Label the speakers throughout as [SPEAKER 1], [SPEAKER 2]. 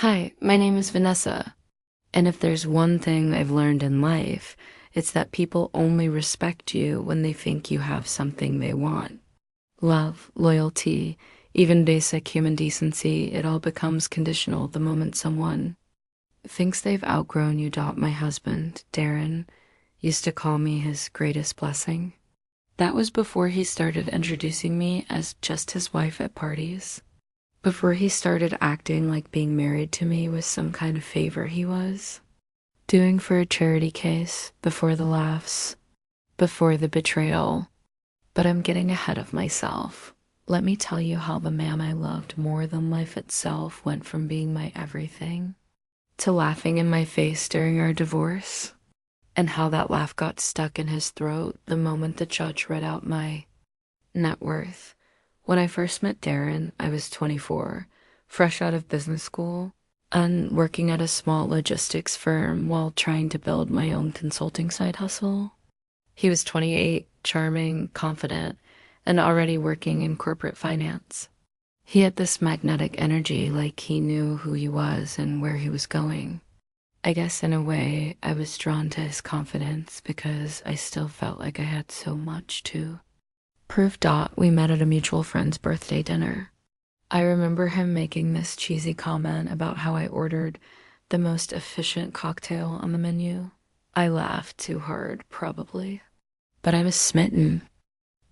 [SPEAKER 1] Hi, my name is Vanessa, and if there's one thing I've learned in life, it's that people only respect you when they think you have something they want. Love, loyalty, even basic human decency, it all becomes conditional the moment someone thinks they've outgrown you. My husband, Darren, used to call me his greatest blessing. That was before he started introducing me as just his wife at parties. Before he started acting like being married to me was some kind of favor he was doing for a charity case, before the laughs, before the betrayal. But I'm getting ahead of myself. Let me tell you how the man I loved more than life itself went from being my everything to laughing in my face during our divorce, and how that laugh got stuck in his throat the moment the judge read out my net worth. When I first met Darren, I was 24, fresh out of business school, and working at a small logistics firm while trying to build my own consulting side hustle. He was 28, charming, confident, and already working in corporate finance. He had this magnetic energy, like he knew who he was and where he was going. I guess in a way, I was drawn to his confidence because I still felt like I had so much to prove. We met at a mutual friend's birthday dinner. I remember him making this cheesy comment about how I ordered the most efficient cocktail on the menu. I laughed too hard, probably, but I was smitten.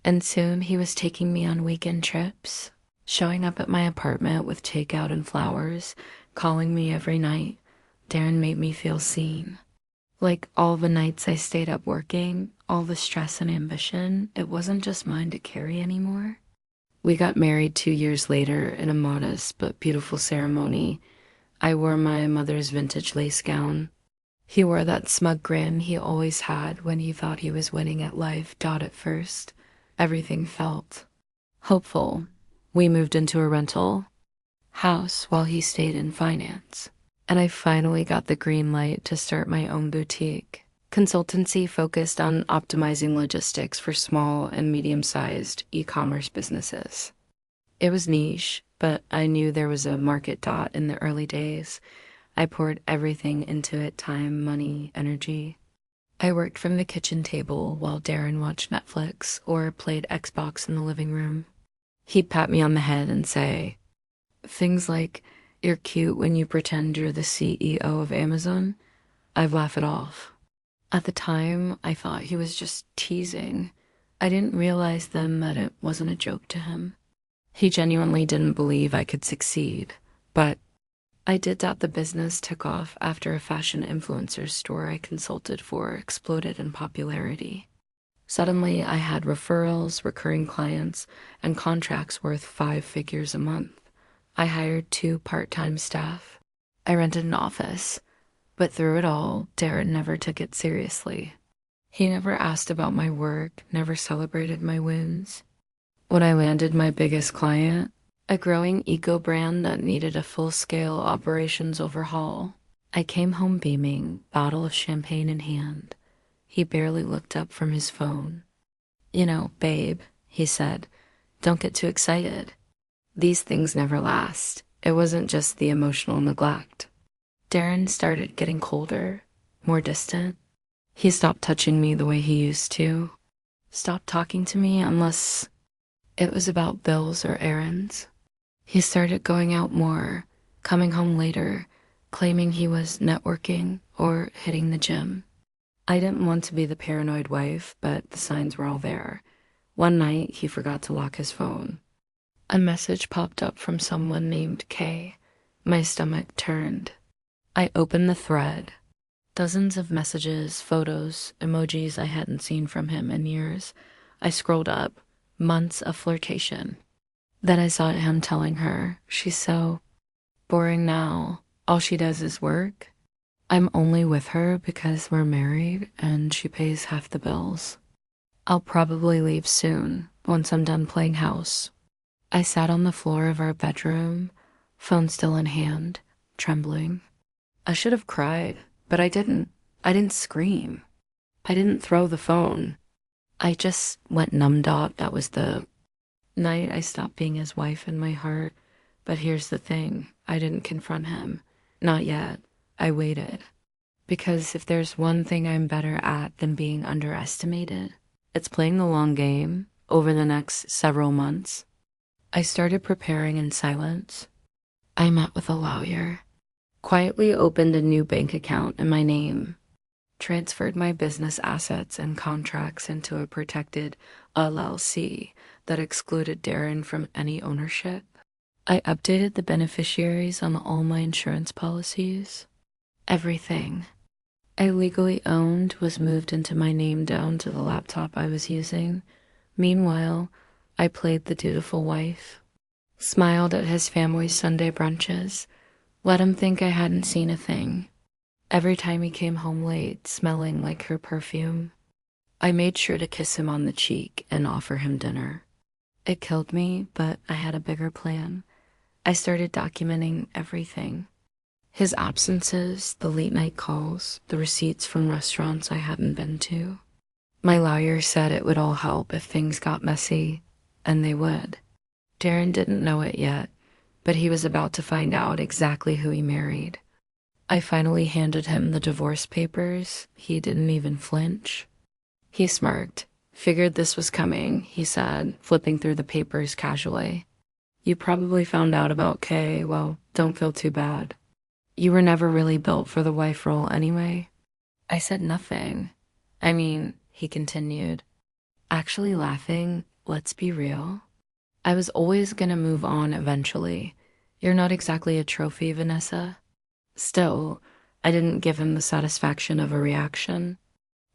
[SPEAKER 1] And soon he was taking me on weekend trips, showing up at my apartment with takeout and flowers, calling me every night. Darren made me feel seen. Like all the nights I stayed up working, all the stress and ambition, it wasn't just mine to carry anymore. We got married 2 years later in a modest but beautiful ceremony. I wore my mother's vintage lace gown. He wore that smug grin he always had when he thought he was winning at life. At first, everything felt hopeful. We moved into a rental house while he stayed in finance. And I finally got the green light to start my own boutique consultancy focused on optimizing logistics for small and medium-sized e-commerce businesses. It was niche, but I knew there was a market. In the early days, I poured everything into it: time, money, energy. I worked from the kitchen table while Darren watched Netflix or played Xbox in the living room. He'd pat me on the head and say things like, "You're cute when you pretend you're the CEO of Amazon." I'd laugh it off. At the time, I thought he was just teasing. I didn't realize then that it wasn't a joke to him. He genuinely didn't believe I could succeed. But I did. The business took off after a fashion influencer store I consulted for exploded in popularity. Suddenly, I had referrals, recurring clients, and contracts worth 5 figures a month. I hired 2 part-time staff. I rented an office. But through it all, Darren never took it seriously. He never asked about my work, never celebrated my wins. When I landed my biggest client, a growing eco brand that needed a full-scale operations overhaul, I came home beaming, bottle of champagne in hand. He barely looked up from his phone. "Babe," he said, "don't get too excited. These things never last." It wasn't just the emotional neglect. Darren started getting colder, more distant. He stopped touching me the way he used to. Stopped talking to me unless it was about bills or errands. He started going out more, coming home later, claiming he was networking or hitting the gym. I didn't want to be the paranoid wife, but the signs were all there. One night, he forgot to lock his phone. A message popped up from someone named Kay. My stomach turned. I opened the thread. Dozens of messages, photos, emojis I hadn't seen from him in years. I scrolled up. Months of flirtation. Then I saw him telling her, "She's so boring now. All she does is work. I'm only with her because we're married and she pays half the bills. I'll probably leave soon, once I'm done playing house." I sat on the floor of our bedroom, phone still in hand, trembling. I should have cried, but I didn't. I didn't scream. I didn't throw the phone. I just went numb. That was the night I stopped being his wife in my heart. But here's the thing. I didn't confront him. Not yet. I waited. Because if there's one thing I'm better at than being underestimated, it's playing the long game over the next several months. I started preparing in silence. I met with a lawyer, quietly opened a new bank account in my name, transferred my business assets and contracts into a protected LLC that excluded Darren from any ownership. I updated the beneficiaries on all my insurance policies. Everything I legally owned was moved into my name down to the laptop I was using. Meanwhile, I played the dutiful wife, smiled at his family's Sunday brunches, let him think I hadn't seen a thing. Every time he came home late, smelling like her perfume, I made sure to kiss him on the cheek and offer him dinner. It killed me, but I had a bigger plan. I started documenting everything. His absences, the late night calls, the receipts from restaurants I hadn't been to. My lawyer said it would all help if things got messy, and they would. Darren didn't know it yet, but he was about to find out exactly who he married. I finally handed him the divorce papers. He didn't even flinch. He smirked. Figured this was coming, he said, flipping through the papers casually. You probably found out about Kay. Well, don't feel too bad. You were never really built for the wife role anyway. I said nothing. I mean, he continued, actually laughing, let's be real. I was always gonna move on eventually. You're not exactly a trophy, Vanessa. Still, I didn't give him the satisfaction of a reaction.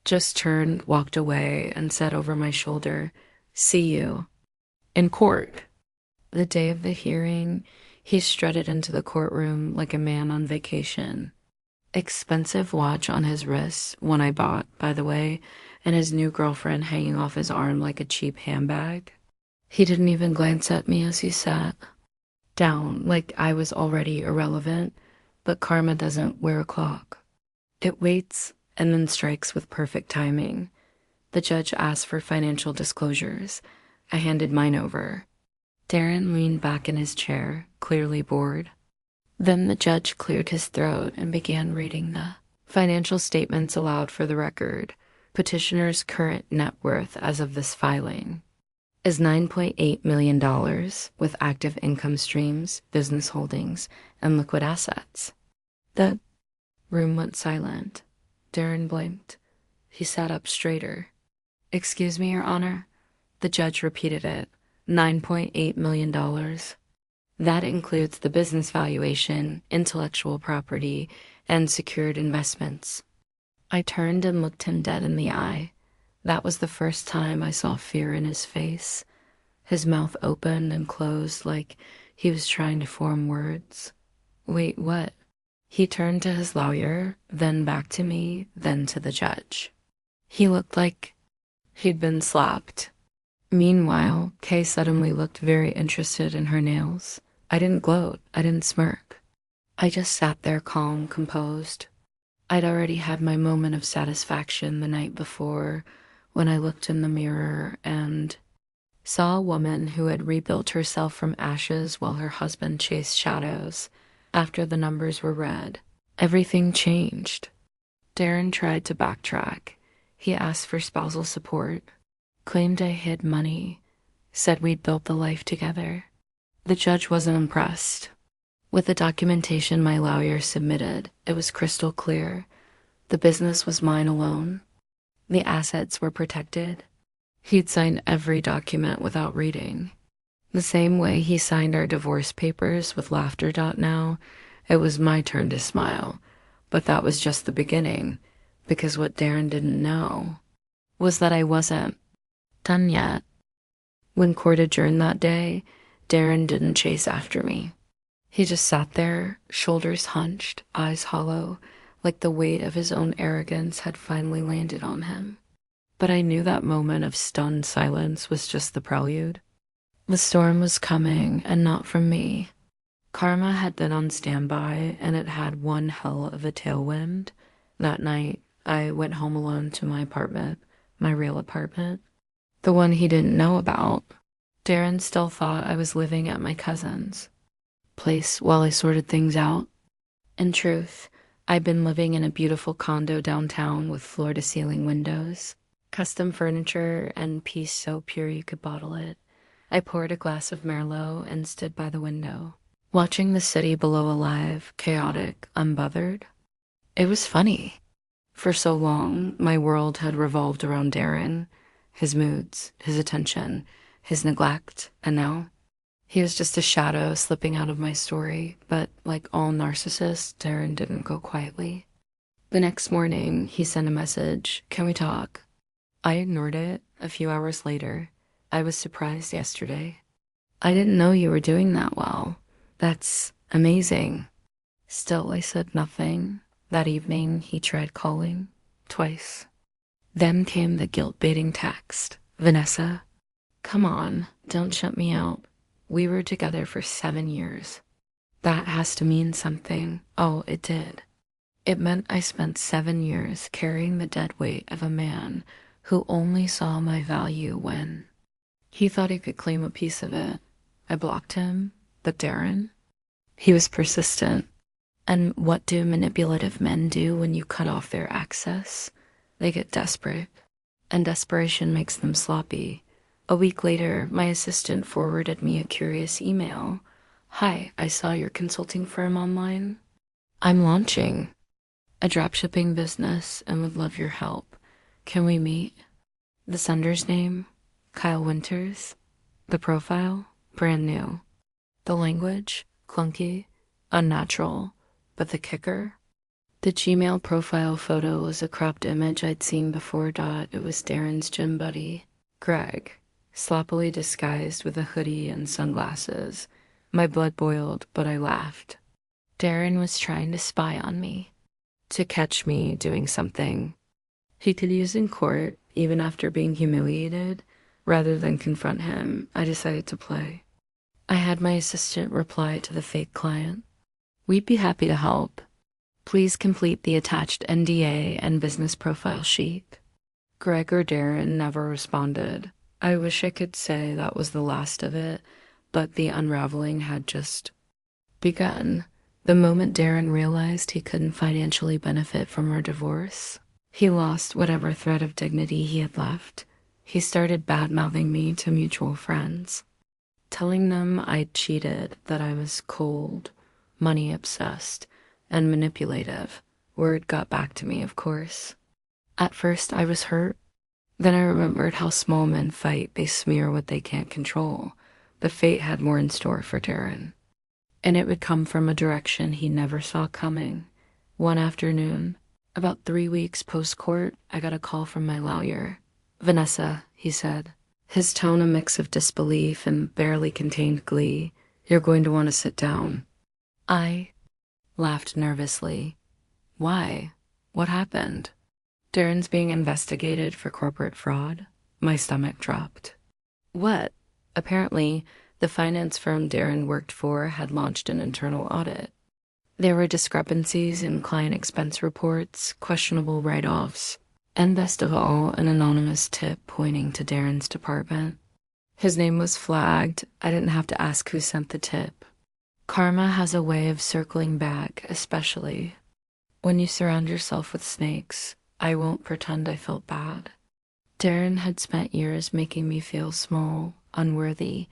[SPEAKER 1] Just turned, walked away, and said over my shoulder, see you. In court. The day of the hearing, he strutted into the courtroom like a man on vacation. Expensive watch on his wrist, one I bought, by the way, and his new girlfriend hanging off his arm like a cheap handbag. He didn't even glance at me as he sat down, like I was already irrelevant, but karma doesn't wear a clock. It waits and then strikes with perfect timing. The judge asked for financial disclosures. I handed mine over. Darren leaned back in his chair, clearly bored. Then the judge cleared his throat and began reading the financial statements aloud for the record. Petitioner's current net worth as of this filing is $9.8 million with active income streams, business holdings, and liquid assets. The room went silent. Darren blinked. He sat up straighter. Excuse me, Your Honor? The judge repeated it. $9.8 million. That includes the business valuation, intellectual property, and secured investments. I turned and looked him dead in the eye. That was the first time I saw fear in his face. His mouth opened and closed like he was trying to form words. Wait, what? He turned to his lawyer, then back to me, then to the judge. He looked like he'd been slapped. Meanwhile, Kay suddenly looked very interested in her nails. I didn't gloat. I didn't smirk. I just sat there calm, composed. I'd already had my moment of satisfaction the night before when I looked in the mirror and saw a woman who had rebuilt herself from ashes while her husband chased shadows. After the numbers were read, everything changed. Darren tried to backtrack. He asked for spousal support, claimed I hid money, said we'd built the life together. The judge wasn't impressed. With the documentation my lawyer submitted, it was crystal clear. The business was mine alone. The assets were protected. He'd signed every document without reading. The same way he signed our divorce papers with laughter. Now, it was my turn to smile. But that was just the beginning, because what Darren didn't know was that I wasn't done yet. When court adjourned that day, Darren didn't chase after me. He just sat there, shoulders hunched, eyes hollow, like the weight of his own arrogance had finally landed on him. But I knew that moment of stunned silence was just the prelude. The storm was coming, and not from me. Karma had been on standby, and it had one hell of a tailwind. That night, I went home alone to my apartment, my real apartment. The one he didn't know about. Darren still thought I was living at my cousin's place while I sorted things out. In truth, I've been living in a beautiful condo downtown with floor-to-ceiling windows, custom furniture, and peace so pure you could bottle it. I poured a glass of Merlot and stood by the window, watching the city below alive, chaotic, unbothered. It was funny. For so long, my world had revolved around Darren, his moods, his attention, his neglect, and now he was just a shadow slipping out of my story. But like all narcissists, Darren didn't go quietly. The next morning, he sent a message, "Can we talk?" I ignored it. A few hours later, I was surprised yesterday. "I didn't know you were doing that well. That's amazing." Still, I said nothing. That evening, he tried calling, twice. Then came the guilt-baiting text. "Vanessa, come on, don't shut me out. We were together for 7 years. That has to mean something." Oh, it did. It meant I spent 7 years carrying the dead weight of a man who only saw my value when he thought he could claim a piece of it. I blocked him, but Darren, he was persistent. And what do manipulative men do when you cut off their access? They get desperate, and desperation makes them sloppy. A week later, my assistant forwarded me a curious email. "Hi, I saw your consulting firm online. I'm launching a dropshipping business and would love your help. Can we meet?" The sender's name, Kyle Winters. The profile, brand new. The language, clunky, unnatural. But the kicker? The Gmail profile photo was a cropped image I'd seen before. It was Darren's gym buddy, Greg, sloppily disguised with a hoodie and sunglasses. My blood boiled, but I laughed. Darren was trying to spy on me, to catch me doing something he could use in court, even after being humiliated. Rather than confront him, I decided to play. I had my assistant reply to the fake client. "We'd be happy to help. Please complete the attached NDA and business profile sheet." Greg or Darren never responded. I wish I could say that was the last of it, but the unraveling had just begun. The moment Darren realized he couldn't financially benefit from our divorce, he lost whatever thread of dignity he had left. He started bad-mouthing me to mutual friends, telling them I'd cheated, that I was cold, money-obsessed, and manipulative. Word got back to me, of course. At first, I was hurt. Then I remembered how small men fight. They smear what they can't control. But fate had more in store for Darren. And it would come from a direction he never saw coming. One afternoon, about 3 weeks post-court, I got a call from my lawyer. "Vanessa," he said, his tone a mix of disbelief and barely contained glee, "you're going to want to sit down." I laughed nervously. "Why? What happened?" "Darren's being investigated for corporate fraud." My stomach dropped. "What?" Apparently, the finance firm Darren worked for had launched an internal audit. There were discrepancies in client expense reports, questionable write-offs, and best of all, an anonymous tip pointing to Darren's department. His name was flagged. I didn't have to ask who sent the tip. Karma has a way of circling back, especially when you surround yourself with snakes. I won't pretend I felt bad. Darren had spent years making me feel small, unworthy,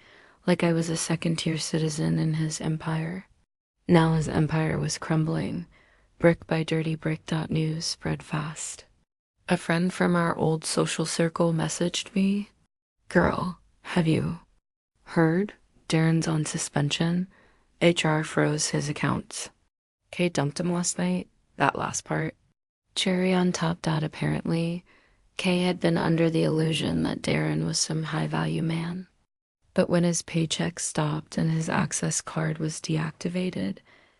[SPEAKER 1] like I was a second-tier citizen in his empire. Now his empire was crumbling. Brick by dirty brick. News spread fast. A friend from our old social circle messaged me. "Girl, have you heard? Darren's on suspension. HR froze his accounts. Kay dumped him last night." That last part. Cherry on top. Apparently, Kay had been under the illusion that Darren was some high-value man. But when his paycheck stopped and his access card was deactivated,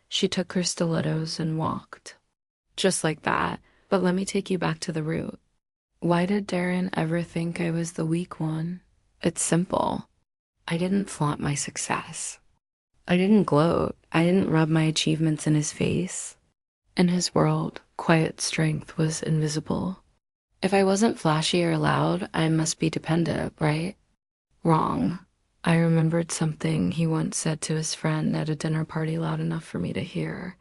[SPEAKER 1] she took her stilettos and walked. Just like that. But let me take you back to the root. Why did Darren ever think I was the weak one? It's simple. I didn't flaunt my success. I didn't gloat. I didn't rub my achievements in his face. In his world, quiet strength was invisible. If I wasn't flashy or loud, I must be dependent, right? Wrong. I remembered something he once said to his friend at a dinner party loud enough for me to hear.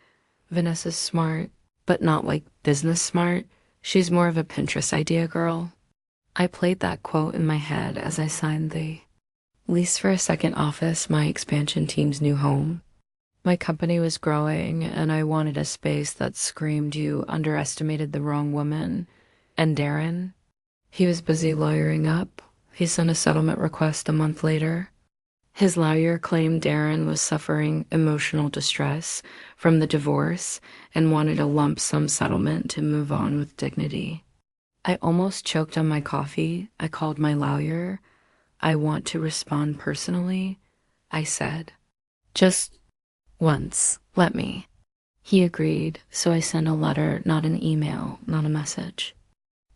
[SPEAKER 1] Vanessa's smart, but not like business smart. She's more of a Pinterest idea girl. I played that quote in my head as I signed the lease for a second office, my expansion team's new home. My company was growing, and I wanted a space that screamed you underestimated the wrong woman. And Darren, he was busy lawyering up. He sent a settlement request a month later. His lawyer claimed Darren was suffering emotional distress from the divorce and wanted a lump sum settlement to move on with dignity. I almost choked on my coffee. I called my lawyer. I want to respond personally, I said. Just once, let me. He agreed, so I sent a letter, not an email, not a message.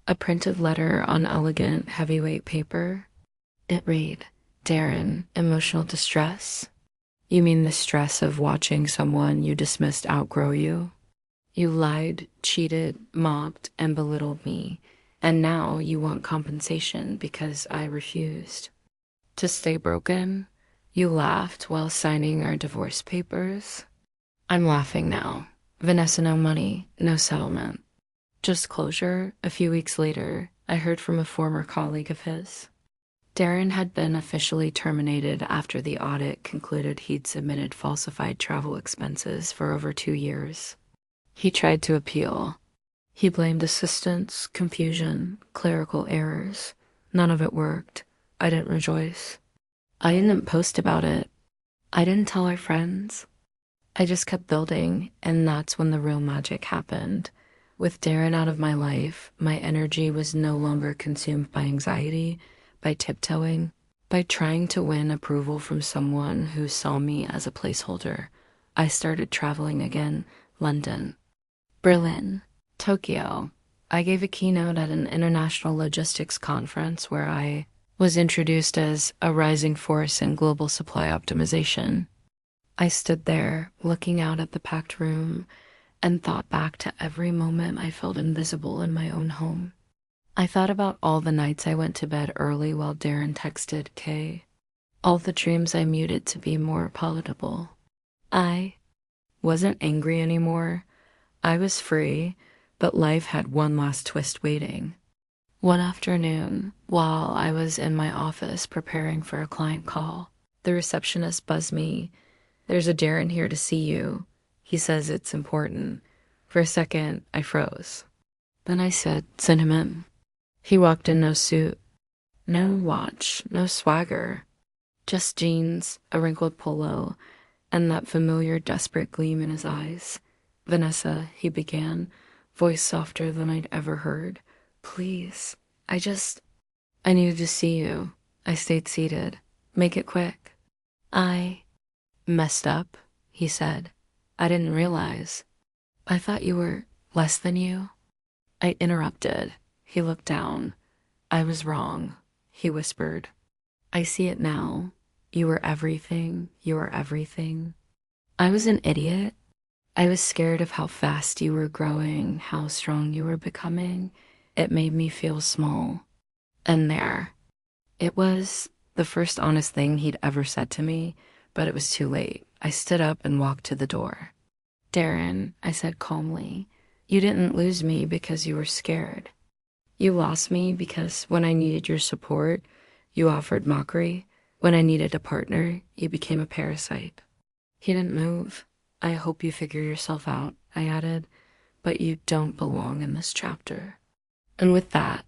[SPEAKER 1] A printed letter on elegant, heavyweight paper. It read, Darren, emotional distress? You mean the stress of watching someone you dismissed outgrow you? You lied, cheated, mocked, and belittled me, and now you want compensation because I refused. To stay broken? You laughed while signing our divorce papers? I'm laughing now. Vanessa, no money, no settlement. Just closure. A few weeks later, I heard from a former colleague of his. Darren had been officially terminated after the audit concluded he'd submitted falsified travel expenses for over 2 years. He tried to appeal. He blamed assistants, confusion, clerical errors. None of it worked. I didn't rejoice. I didn't post about it. I didn't tell our friends. I just kept building, and that's when the real magic happened. With Darren out of my life, my energy was no longer consumed by anxiety, by tiptoeing, by trying to win approval from someone who saw me as a placeholder. I started traveling again. London, Berlin, Tokyo. I gave a keynote at an international logistics conference where I was introduced as a rising force in global supply optimization. I stood there, looking out at the packed room, and thought back to every moment I felt invisible in my own home. I thought about all the nights I went to bed early while Darren texted Kay, all the dreams I muted to be more palatable. I wasn't angry anymore. I was free, but life had one last twist waiting. One afternoon, while I was in my office preparing for a client call, the receptionist buzzed me. There's a Darren here to see you. He says it's important. For a second, I froze. Then I said, send him in. He walked in, no suit, no watch, no swagger, just jeans, a wrinkled polo, and that familiar desperate gleam in his eyes. Vanessa, he began, voice softer than I'd ever heard. Please, I needed to see you. I stayed seated. Make it quick. I messed up, he said. I didn't realize. I thought you were less than you. I interrupted. He looked down. I was wrong, he whispered. I see it now. You were everything. You were everything. I was an idiot. I was scared of how fast you were growing, how strong you were becoming. It made me feel small. And there. It was the first honest thing he'd ever said to me, but it was too late. I stood up and walked to the door. Darren, I said calmly, you didn't lose me because you were scared. You lost me because when I needed your support, you offered mockery. When I needed a partner, you became a parasite. He didn't move. I hope you figure yourself out, I added, but you don't belong in this chapter. And with that,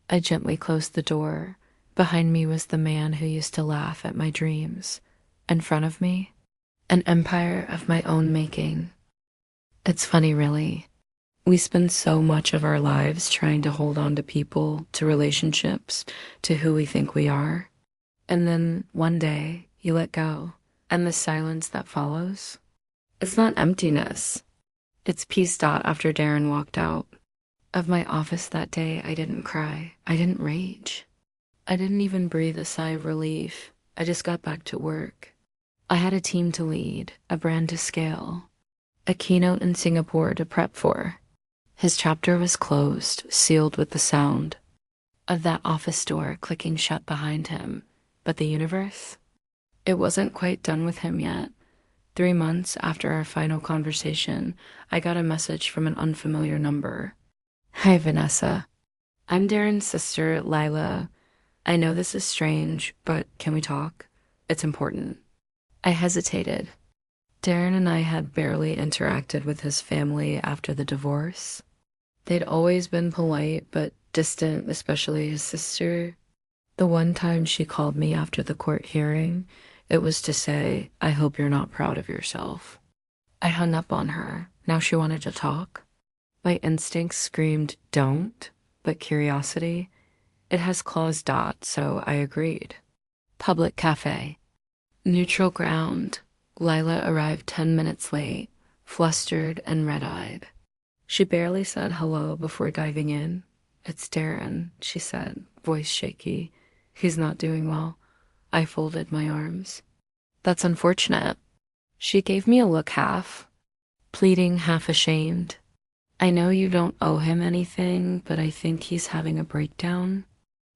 [SPEAKER 1] I gently closed the door. Behind me was the man who used to laugh at my dreams. In front of me, an empire of my own making. It's funny, really. We spend so much of our lives trying to hold on to people, to relationships, to who we think we are. And then one day you let go, and the silence that follows, it's not emptiness. It's peace. After Darren walked out of my office that day, I didn't cry. I didn't rage. I didn't even breathe a sigh of relief. I just got back to work. I had a team to lead, a brand to scale, a keynote in Singapore to prep for. His chapter was closed, sealed with the sound of that office door clicking shut behind him. But the universe? It wasn't quite done with him yet. 3 months after our final conversation, I got a message from an unfamiliar number. Hi, Vanessa. I'm Darren's sister, Lila. I know this is strange, but can we talk? It's important. I hesitated. Darren and I had barely interacted with his family after the divorce. They'd always been polite, but distant, especially his sister. The one time she called me after the court hearing, it was to say, I hope you're not proud of yourself. I hung up on her. Now she wanted to talk. My instincts screamed, don't, but curiosity. It has claws, so I agreed. Public cafe. Neutral ground. Lila arrived 10 minutes late, flustered and red-eyed. She barely said hello before diving in. It's Darren, she said, voice shaky. He's not doing well. I folded my arms. That's unfortunate. She gave me a look, half pleading, half ashamed. I know you don't owe him anything, but I think he's having a breakdown.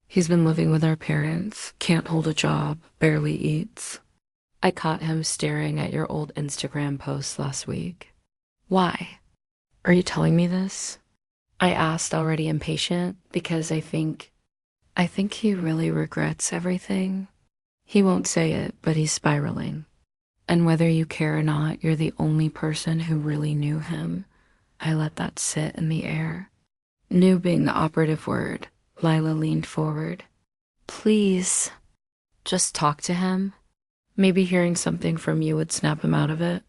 [SPEAKER 1] He's been living with our parents, can't hold a job, barely eats. I caught him staring at your old Instagram post last week. Why? Are you telling me this? I asked, already impatient, because I think he really regrets everything. He won't say it, but he's spiraling. And whether you care or not, you're the only person who really knew him. I let that sit in the air. Knew being the operative word. Lila leaned forward. Please, just talk to him. Maybe hearing something from you would snap him out of it.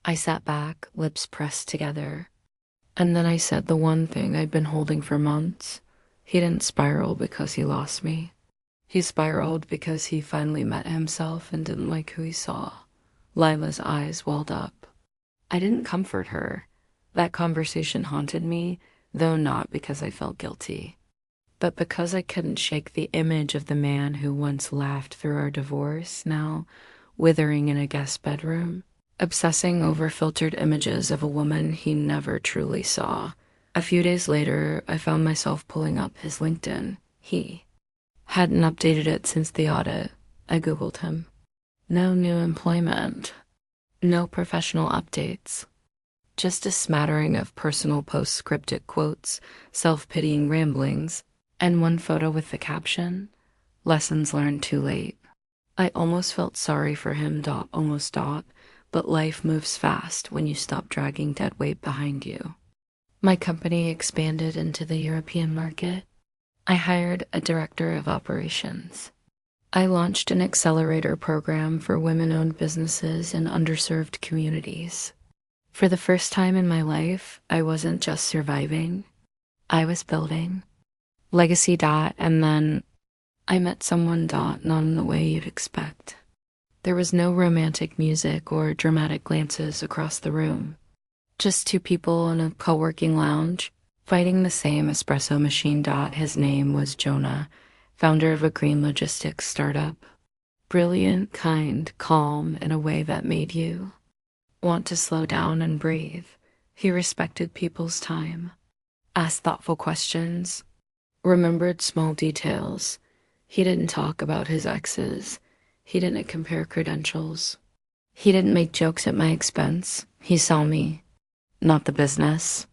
[SPEAKER 1] I sat back, lips pressed together. And then I said the one thing I'd been holding for months. He didn't spiral because he lost me. He spiraled because he finally met himself and didn't like who he saw. Lila's eyes welled up. I didn't comfort her. That conversation haunted me, though not because I felt guilty, but because I couldn't shake the image of the man who once laughed through our divorce, now withering in a guest bedroom, obsessing over filtered images of a woman he never truly saw. A few days later, I found myself pulling up his LinkedIn. He hadn't updated it since the audit. I Googled him. No new employment. No professional updates. Just a smattering of personal post-scripted quotes, self-pitying ramblings, and one photo with the caption, lessons learned too late. I almost felt sorry for him, but life moves fast when you stop dragging dead weight behind you. My company expanded into the European market. I hired a director of operations. I launched an accelerator program for women-owned businesses in underserved communities. For the first time in my life, I wasn't just surviving. I was building. Legacy. And then I met someone. Not in the way you'd expect. There was no romantic music or dramatic glances across the room. Just two people in a co-working lounge, fighting the same espresso machine. His name was Jonah, founder of a green logistics startup. Brilliant, kind, calm in a way that made you want to slow down and breathe. He respected people's time, asked thoughtful questions, remembered small details. He didn't talk about his exes. He didn't compare credentials. He didn't make jokes at my expense. He saw me, not the business,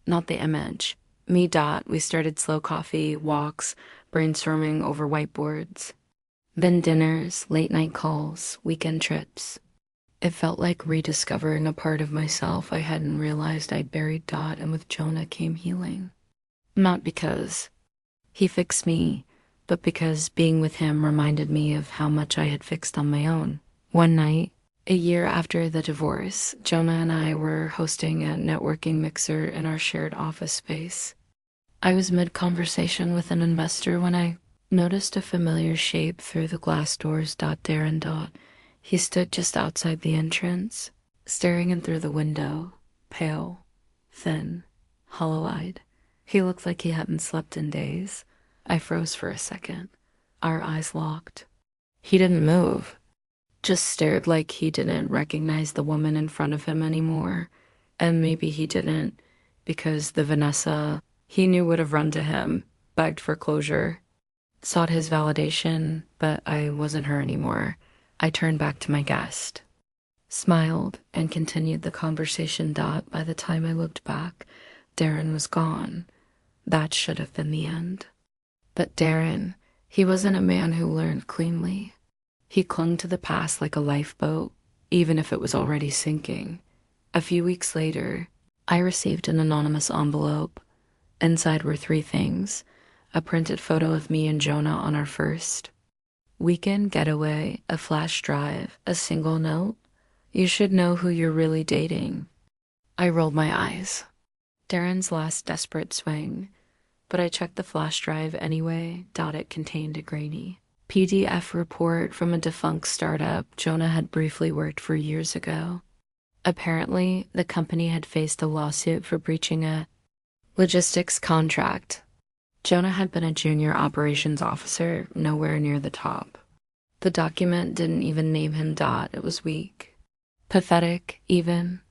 [SPEAKER 1] not the image. Me. We started slow coffee, walks, brainstorming over whiteboards. Then dinners, late night calls, weekend trips. It felt like rediscovering a part of myself I hadn't realized I'd buried. And with Jonah came healing. Not because he fixed me, but because being with him reminded me of how much I had fixed on my own. One night, a year after the divorce, Jonah and I were hosting a networking mixer in our shared office space. I was mid-conversation with an investor when I noticed a familiar shape through the glass doors. Darren. He stood just outside the entrance, staring in through the window, pale, thin, hollow-eyed. He looked like he hadn't slept in days. I froze for a second. Our eyes locked. He didn't move, just stared like he didn't recognize the woman in front of him anymore. And maybe he didn't, because the Vanessa he knew would have run to him, begged for closure, sought his validation, but I wasn't her anymore. I turned back to my guest. smiled, and continued the conversation. By the time I looked back, Darren was gone. That should have been the end. But Darren, he wasn't a man who learned cleanly. He clung to the past like a lifeboat, even if it was already sinking. A few weeks later, I received an anonymous envelope. Inside were three things: a printed photo of me and Jonah on our first weekend getaway, a flash drive, a single note: "You should know who you're really dating." I rolled my eyes. Darren's last desperate swing. But I checked the flash drive anyway. It contained a grainy PDF report from a defunct startup Jonah had briefly worked for years ago. Apparently, the company had faced a lawsuit for breaching a logistics contract. Jonah had been a junior operations officer, nowhere near the top. The document didn't even name him. It was weak. Pathetic, even.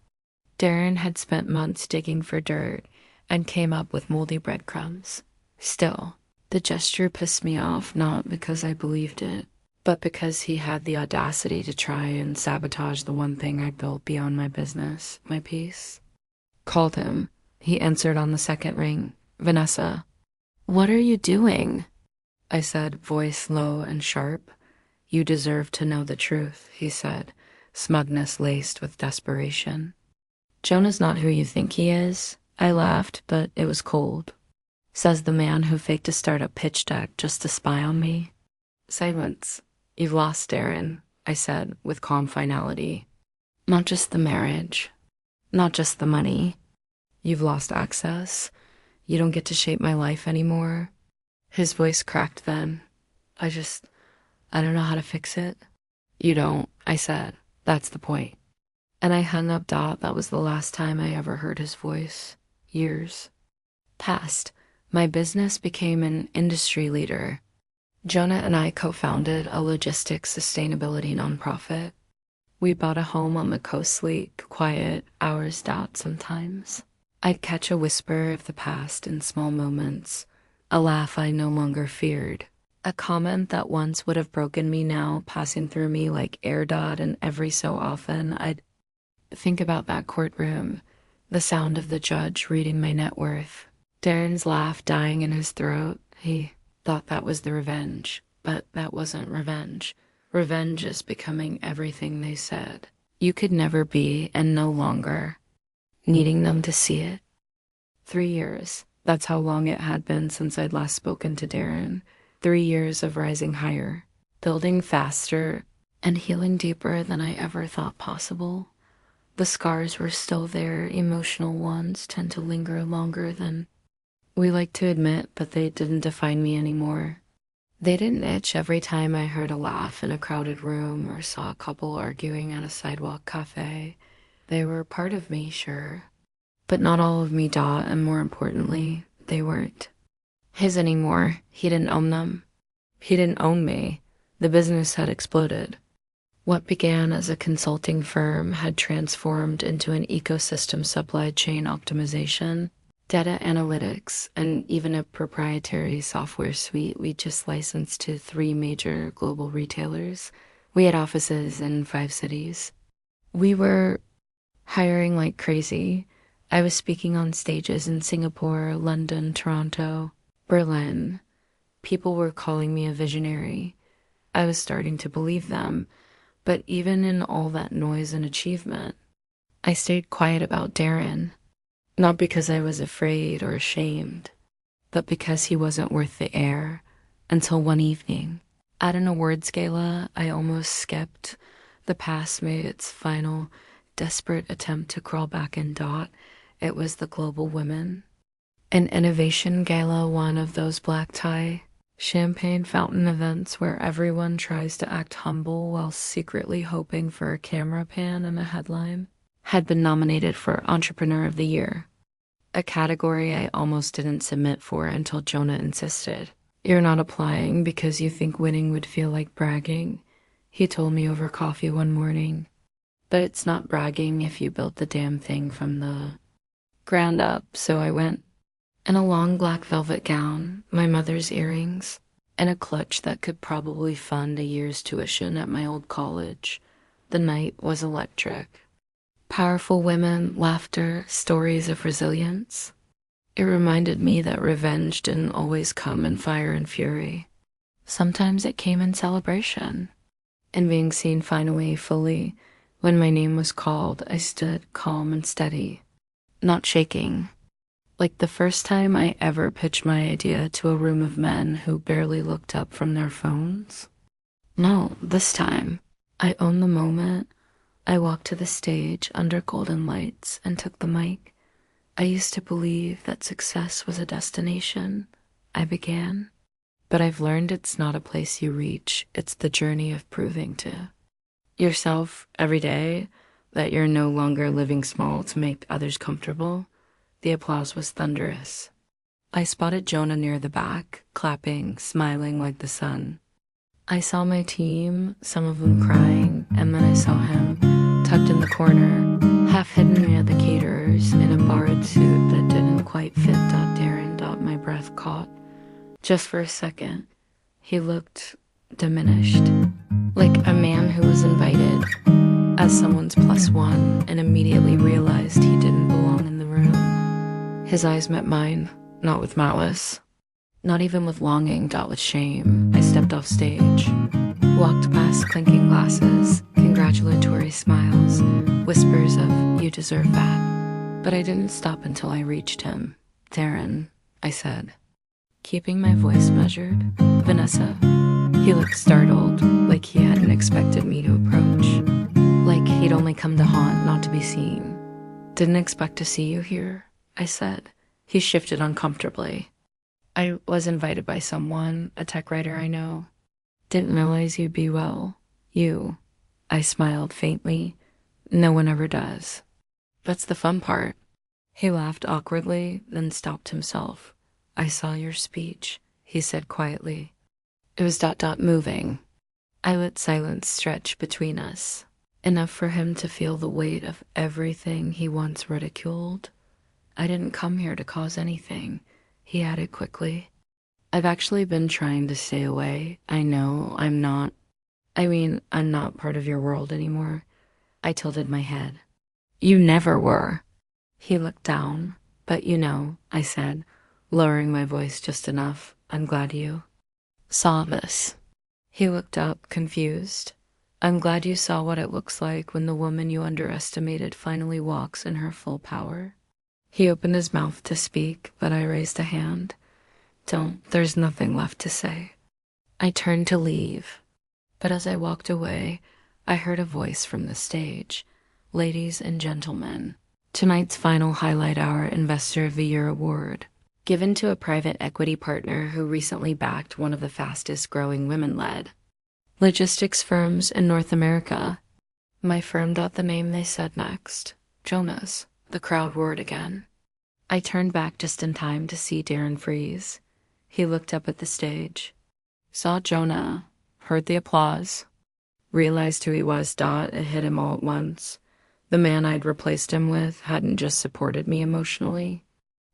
[SPEAKER 1] Darren had spent months digging for dirt and came up with moldy breadcrumbs. Still, the gesture pissed me off, not because I believed it, but because he had the audacity to try and sabotage the one thing I'd built beyond my business, my peace. Called him. He answered on the second ring. "Vanessa." "What are you doing?" I said, voice low and sharp. "You deserve to know the truth," he said, smugness laced with desperation. "Jonah's not who you think he is." I laughed, but it was cold. Says the man who faked a startup pitch deck just to spy on me. Silence. "You've lost Darren," I said with calm finality. "Not just the marriage. Not just the money. You've lost access. You don't get to shape my life anymore." His voice cracked then. I don't know how to fix it." "You don't," I said. "That's the point." And I hung up. That was the last time I ever heard his voice. Years passed. My business became an industry leader. Jonah and I co-founded a logistics sustainability nonprofit. We bought a home on the coast, sleek, quiet, hours. Sometimes I'd catch a whisper of the past in small moments, a laugh I no longer feared, a comment that once would have broken me now passing through me like air. And every so often I'd think about that courtroom, the sound of the judge reading my net worth, Darren's laugh dying in his throat. He thought that was the revenge, but that wasn't revenge. Revenge is becoming everything they said you could never be, and no longer needing them to see it. 3 years. That's how long it had been since I'd last spoken to Darren. 3 years of rising higher, building faster, and healing deeper than I ever thought possible. The scars were still there. Emotional ones tend to linger longer than we like to admit, but they didn't define me anymore. They didn't itch every time I heard a laugh in a crowded room or saw a couple arguing at a sidewalk cafe. They were part of me, sure, but not all of me. And more importantly, they weren't his anymore. He didn't own them. He didn't own me. The business had exploded. What began as a consulting firm had transformed into an ecosystem, supply chain optimization, data analytics, and even a proprietary software suite we just licensed to 3 major global retailers. We had offices in 5 cities. We were hiring like crazy. I was speaking on stages in Singapore, London, Toronto, Berlin. People were calling me a visionary. I was starting to believe them. But even in all that noise and achievement, I stayed quiet about Darren. Not because I was afraid or ashamed, but because he wasn't worth the air. Until one evening, at an awards gala, I almost skipped. The past made its final, desperate attempt to crawl back in. It was the Global Women. An innovation gala, one of those black tie, champagne fountain events where everyone tries to act humble while secretly hoping for a camera pan and a headline, had been nominated for Entrepreneur of the Year, a category I almost didn't submit for until Jonah insisted. "You're not applying because you think winning would feel like bragging," he told me over coffee one morning. "But it's not bragging if you built the damn thing from the ground up." So I went. In a long black velvet gown, my mother's earrings, and a clutch that could probably fund a year's tuition at my old college. The night was electric. Powerful women, laughter, stories of resilience. It reminded me that revenge didn't always come in fire and fury. Sometimes it came in celebration. And being seen finally fully, when my name was called, I stood calm and steady, not shaking. Like the first time I ever pitched my idea to a room of men who barely looked up from their phones. No, this time, I owned the moment. I walked to the stage under golden lights and took the mic. I used to believe that success was a destination I began, but I've learned it's not a place you reach. It's the journey of proving to yourself every day that you're no longer living small to make others comfortable. The applause was thunderous. I spotted Jonah near the back, clapping, smiling like the sun. I saw my team, some of them crying, and then I saw him, tucked in the corner, half hidden near the caterers, in a borrowed suit that didn't quite fit. Darren. My breath caught. Just for a second, he looked diminished, like a man who was invited as someone's plus one and immediately realized he didn't belong in the room. His eyes met mine, not with malice, not even with longing, with shame. I stepped off stage, walked past clinking glasses, congratulatory smiles, whispers of, "You deserve that." But I didn't stop until I reached him. "Darren," I said, keeping my voice measured. "Vanessa." He looked startled, like he hadn't expected me to approach. Like he'd only come to haunt, not to be seen. "Didn't expect to see you here," I said. He shifted uncomfortably. "I was invited by someone, a tech writer I know. Didn't realize you'd be well. You." I smiled faintly. "No one ever does. That's the fun part." He laughed awkwardly, then stopped himself. "I saw your speech," he said quietly. It was moving. I let silence stretch between us, enough for him to feel the weight of everything he once ridiculed. "I didn't come here to cause anything," he added quickly. "I've actually been trying to stay away. I know I'm not part of your world anymore." I tilted my head. "You never were." He looked down. "But I said, lowering my voice just enough. "I'm glad you saw this." He looked up, confused. "I'm glad you saw what it looks like when the woman you underestimated finally walks in her full power." He opened his mouth to speak, but I raised a hand. There's nothing left to say." I turned to leave, but as I walked away, I heard a voice from the stage. "Ladies and gentlemen, tonight's final highlight hour Investor of the Year award, given to a private equity partner who recently backed one of the fastest growing women-led logistics firms in North America." My firm. The name they said next. "Jonah's." The crowd roared again. I turned back just in time to see Darren freeze. He looked up at the stage, saw Jonah, heard the applause, realized who he was. It hit him all at once. The man I'd replaced him with hadn't just supported me emotionally.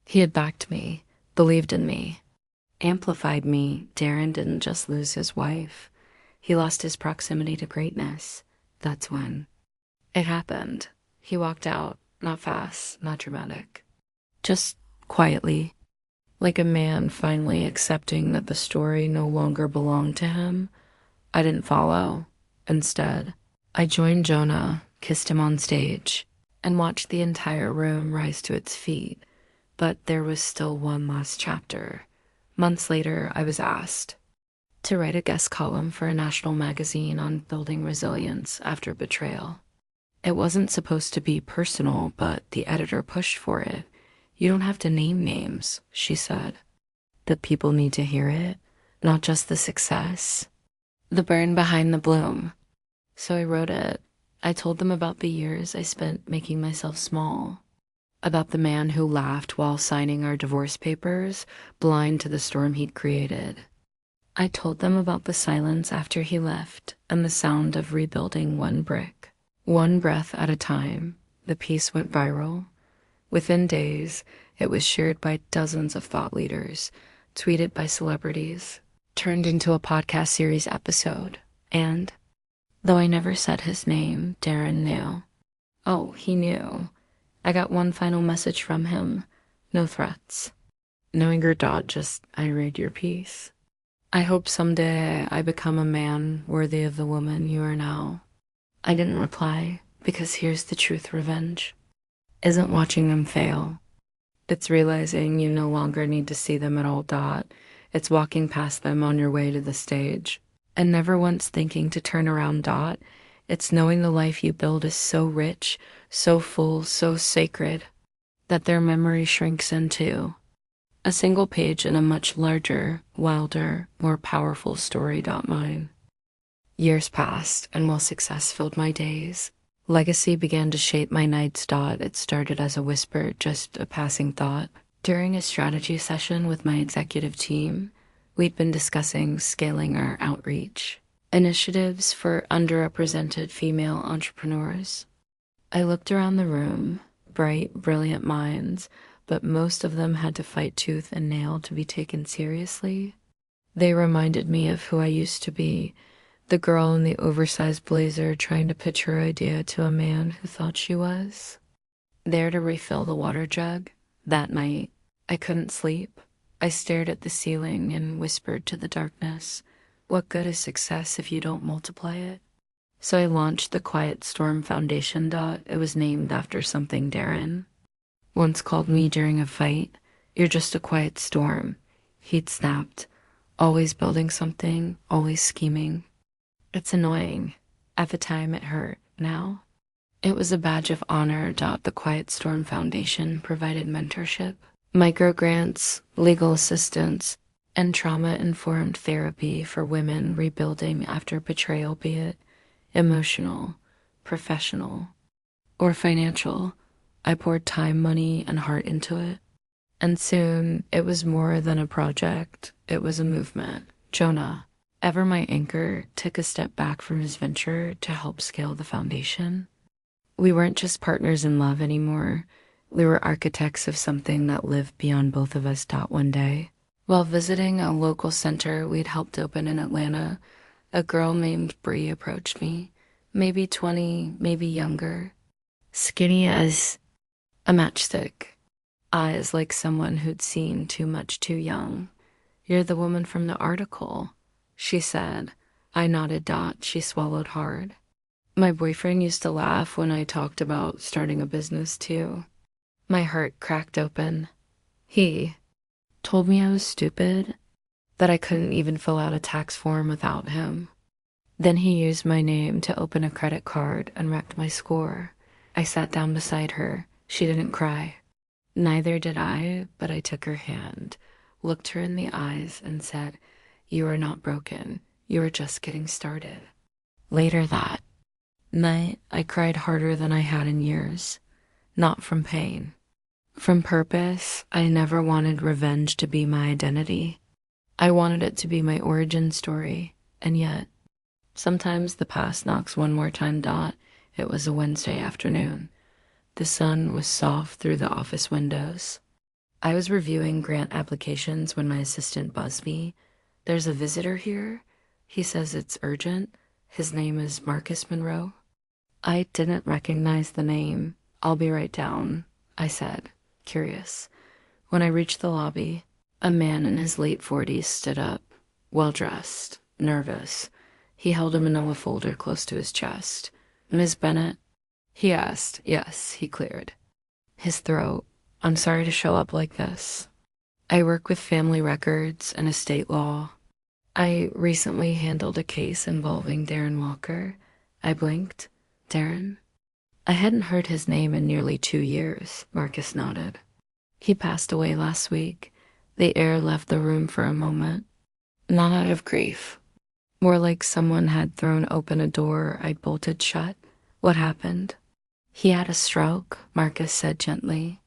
[SPEAKER 1] He had backed me, believed in me, amplified me. Darren didn't just lose his wife. He lost his proximity to greatness. That's when it happened. He walked out, not fast, not dramatic, just quietly, like a man finally accepting that the story no longer belonged to him. I didn't follow. Instead, I joined Jonah, kissed him on stage, and watched the entire room rise to its feet. But there was still one last chapter. Months later, I was asked to write a guest column for a national magazine on building resilience after betrayal. It wasn't supposed to be personal, but the editor pushed for it. "You don't have to name names," she said. "The people need to hear it, not just the success, the burn behind the bloom." So I wrote it. I told them about the years I spent making myself small, about the man who laughed while signing our divorce papers, blind to the storm he'd created. I told them about the silence after he left and the sound of rebuilding one brick, one breath at a time. The piece went viral. Within days, it was shared by dozens of thought leaders, tweeted by celebrities, turned into a podcast series episode, and Though I never said his name, Darren knew. Oh, he knew. I got one final message from him. No threats. Knowing your dot, just I read your piece. I hope someday I become a man worthy of the woman you are now. I didn't reply, because here's the truth revenge. Isn't watching them fail. It's realizing you no longer need to see them at all, dot. It's walking past them on your way to the stage. And never once thinking to turn around, dot. It's knowing the life you build is so rich, so full, so sacred, that their memory shrinks into a single page in a much larger, wilder, more powerful story, dot mine. Years passed, and while success filled my days, legacy began to shape my nights, dot. It started as a whisper, just a passing thought. During a strategy session with my executive team, we'd been discussing scaling our outreach, initiatives for underrepresented female entrepreneurs. I looked around the room, bright, brilliant minds, but most of them had to fight tooth and nail to be taken seriously. They reminded me of who I used to be, the girl in the oversized blazer trying to pitch her idea to a man who thought she was. There to refill the water jug, that night, I couldn't sleep. I stared at the ceiling and whispered to the darkness, what good is success if you don't multiply it? So I launched the Quiet Storm Foundation, dot. It was named after something Darren once called me during a fight. You're just a quiet storm. He'd snapped. Always building something, always scheming. It's annoying. At the time it hurt. Now? It was a badge of honor, dot. The Quiet Storm Foundation provided mentorship, microgrants, legal assistance, and trauma-informed therapy for women rebuilding after betrayal, be it emotional, professional, or financial. I poured time, money, and heart into it. And soon, it was more than a project. It was a movement. Jonah, ever my anchor, took a step back from his venture to help scale the foundation. We weren't just partners in love anymore. We were architects of something that lived beyond both of us, dot. One day, while visiting a local center we'd helped open in Atlanta, a girl named Bree approached me, maybe 20, maybe younger, skinny as a matchstick, eyes like someone who'd seen too much too young. You're the woman from the article, she said. I nodded, dot. She swallowed hard. My boyfriend used to laugh when I talked about starting a business too. My heart cracked open. He told me I was stupid, that I couldn't even fill out a tax form without him. Then he used my name to open a credit card and wrecked my score. I sat down beside her. She didn't cry. Neither did I, but I took her hand, looked her in the eyes, and said, you are not broken. You are just getting started. Later that night, I cried harder than I had in years. Not from pain. From purpose. I never wanted revenge to be my identity. I wanted it to be my origin story. And yet, sometimes the past knocks one more time, dot. It was a Wednesday afternoon. The sun was soft through the office windows. I was reviewing grant applications when my assistant buzzed me. There's a visitor here. He says it's urgent. His name is Marcus Monroe. I didn't recognize the name. I'll be right down, I said, curious. When I reached the lobby, a man in his late 40s stood up, well-dressed, nervous. He held a manila folder close to his chest. Ms. Bennett? He asked. Yes, he cleared his throat. I'm sorry to show up like this. I work with family records and estate law. I recently handled a case involving Darren Walker. I blinked. Darren? I hadn't heard his name in nearly 2 years, Marcus nodded. He passed away last week. The air left the room for a moment. Not out of grief. More like someone had thrown open a door I'd bolted shut. What happened? He had a stroke, Marcus said gently.